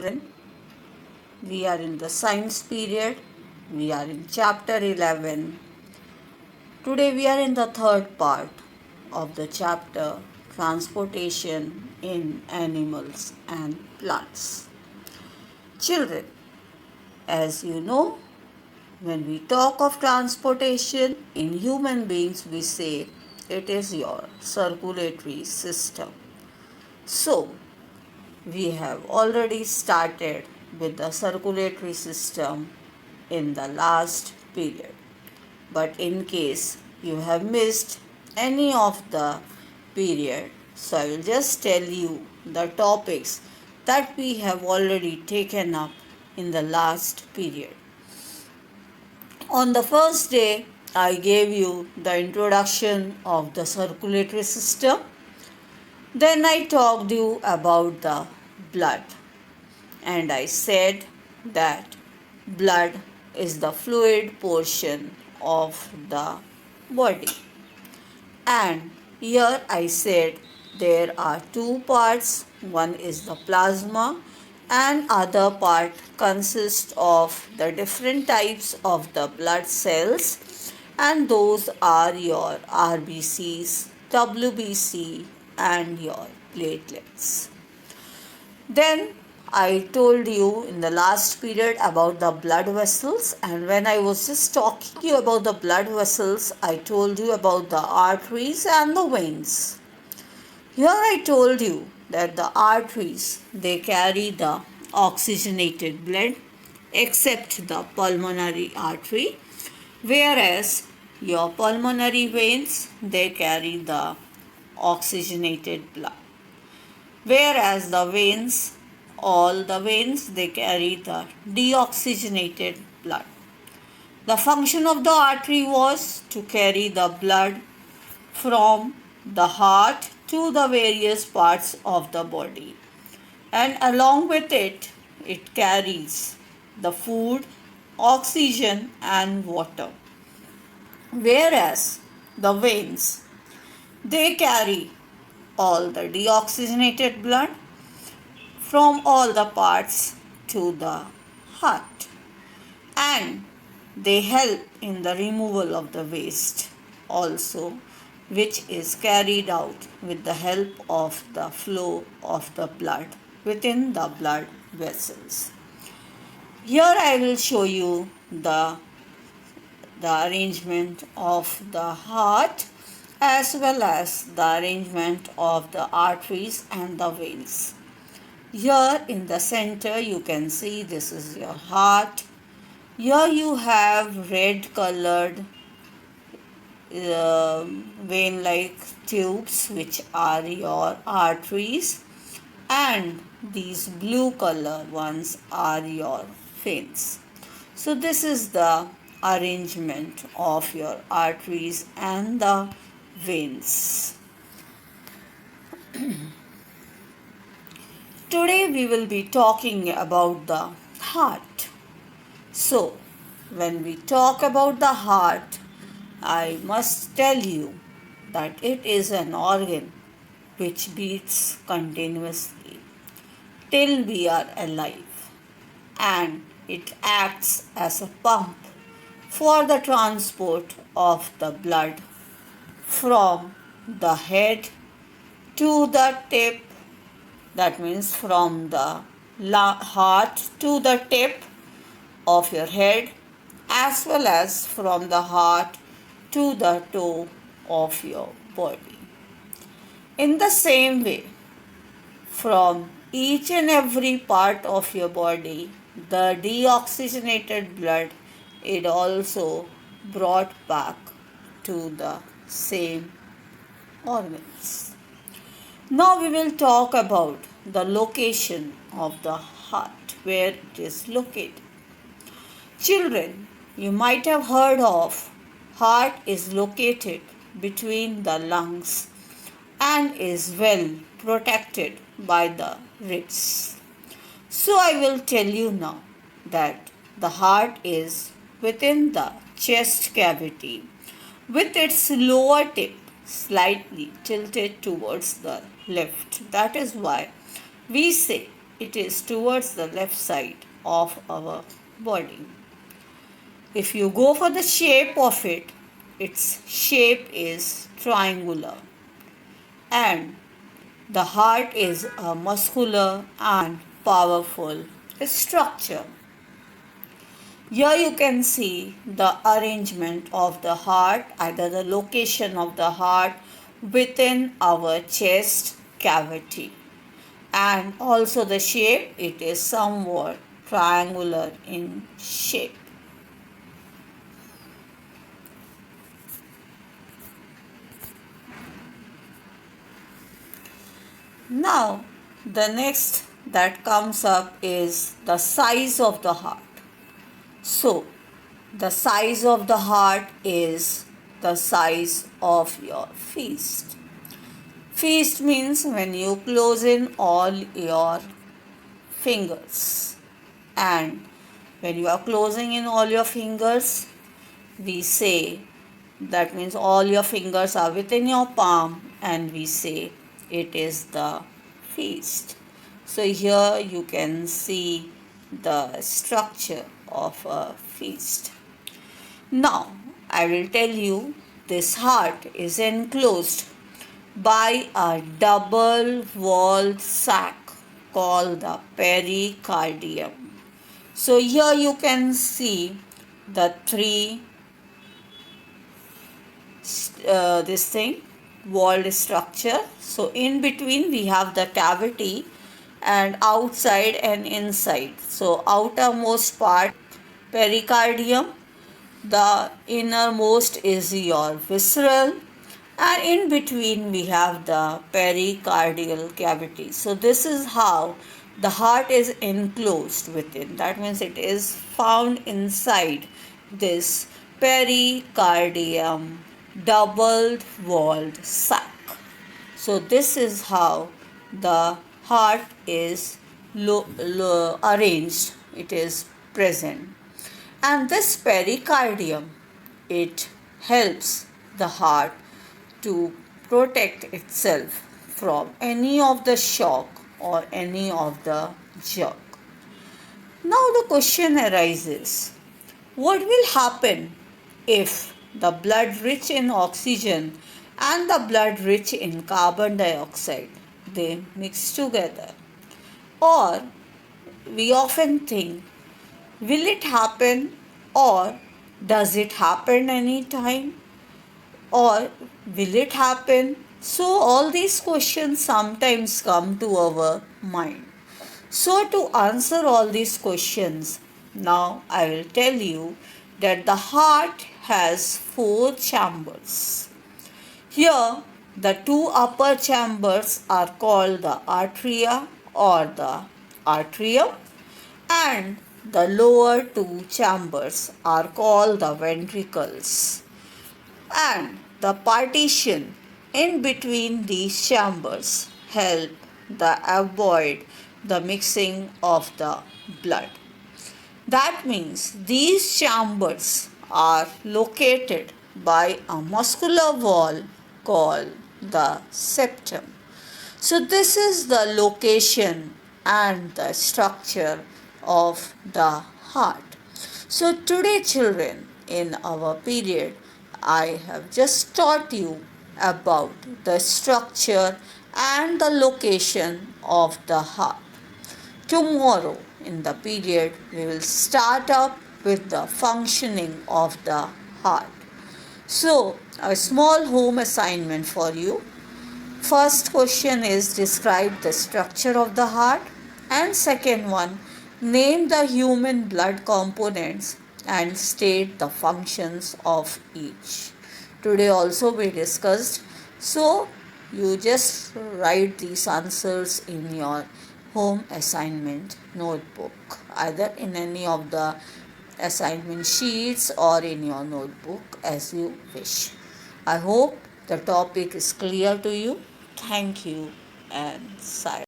children. We are in the science period. We are in chapter 11. Today we are in the third part of the chapter Transportation in Animals and Plants. Children, as you know, when we talk of transportation in human beings, we say it is your circulatory system. So, we have already started with the circulatory system in the last period. But in case you have missed any of the period, so I will just tell you the topics that we have already taken up in the last period. On the first day, I gave you the introduction of the circulatory system. Then I talked you about the blood, and I said that blood is the fluid portion of the body. And here I said there are two parts. One is the plasma and other part consists of the different types of the blood cells, and those are your RBCs, WBC and your platelets. Then I told you in the last period about the blood vessels, and when I was just talking to you about the blood vessels, I told you about the arteries and the veins. Here I told you that the arteries, they carry the oxygenated blood except the pulmonary artery, whereas your pulmonary veins, they carry the oxygenated blood. Whereas the veins, all the veins, they carry the deoxygenated blood. The function of the artery was to carry the blood from the heart to the various parts of the body, and along with it, it carries the food, oxygen and water. Whereas the veins, they carry all the deoxygenated blood from all the parts to the heart, and they help in the removal of the waste also, which is carried out with the help of the flow of the blood within the blood vessels. Here I will show you the arrangement of the heart as well as the arrangement of the arteries and the veins. Here in the center you can see this is your heart. Here you have red colored vein-like tubes which are your arteries, and these blue color ones are your veins. So this is the arrangement of your arteries and the veins. Today we will be talking about the heart. So, when we talk about the heart, I must tell you that it is an organ which beats continuously till we are alive, and it acts as a pump for the transport of the blood from the head to the tip, that means from the heart to the tip of your head, as well as from the heart to the toe of your body. In the same way, from each and every part of your body, the deoxygenated blood is also brought back to the same organs. Now we will talk about the location of the heart, where it is located. Children, you might have heard of heart is located between the lungs and is well protected by the ribs. So I will tell you now that the heart is within the chest cavity with its lower tip slightly tilted towards the left. That is why we say it is towards the left side of our body. If you go for the shape of it, its shape is triangular, and the heart is a muscular and powerful structure. Here you can see the arrangement of the heart, either the location of the heart within our chest cavity, and also the shape, it is somewhat triangular in shape. Now, the next that comes up is the size of the heart. So, the size of the heart is the size of your fist. Fist means when you close in all your fingers. And when you are closing in all your fingers, we say, that means all your fingers are within your palm, and we say it is the fist. So here you can see the structure of a fist. Now I will tell you, this heart is enclosed by a double walled sac called the pericardium. So here you can see the three walled structure. So in between we have the cavity, and outside and inside. So outermost part pericardium, the innermost is your visceral, and in between we have the pericardial cavity. So this is how the heart is enclosed within. That means it is found inside this pericardium double walled sac. So this is how the heart is arranged, it is present. And this pericardium, it helps the heart to protect itself from any of the shock or any of the jerk. Now the question arises, what will happen if the blood rich in oxygen and the blood rich in carbon dioxide, they mix together? Or we often think, will it happen, or does it happen anytime, or will it happen? So all these questions sometimes come to our mind. So to answer all these questions, now I will tell you that the heart has 4 chambers. Here the 2 upper chambers are called the atria or the atrium, and the lower 2 chambers are called the ventricles. And the partition in between these chambers help avoid the mixing of the blood. That means these chambers are located by a muscular wall called the septum. So this is the location and the structure of the heart. So today, children, in our period, I have just taught you about the structure and the location of the heart. Tomorrow in the period, we will start up with the functioning of the heart. So, a small home assignment for you. First question is, describe the structure of the heart, and second one, name the human blood components and state the functions of each. Today also we discussed, so you just write these answers in your home assignment notebook, either in any of the assignment sheets or in your notebook as you wish. I hope the topic is clear to you. Thank you and silence.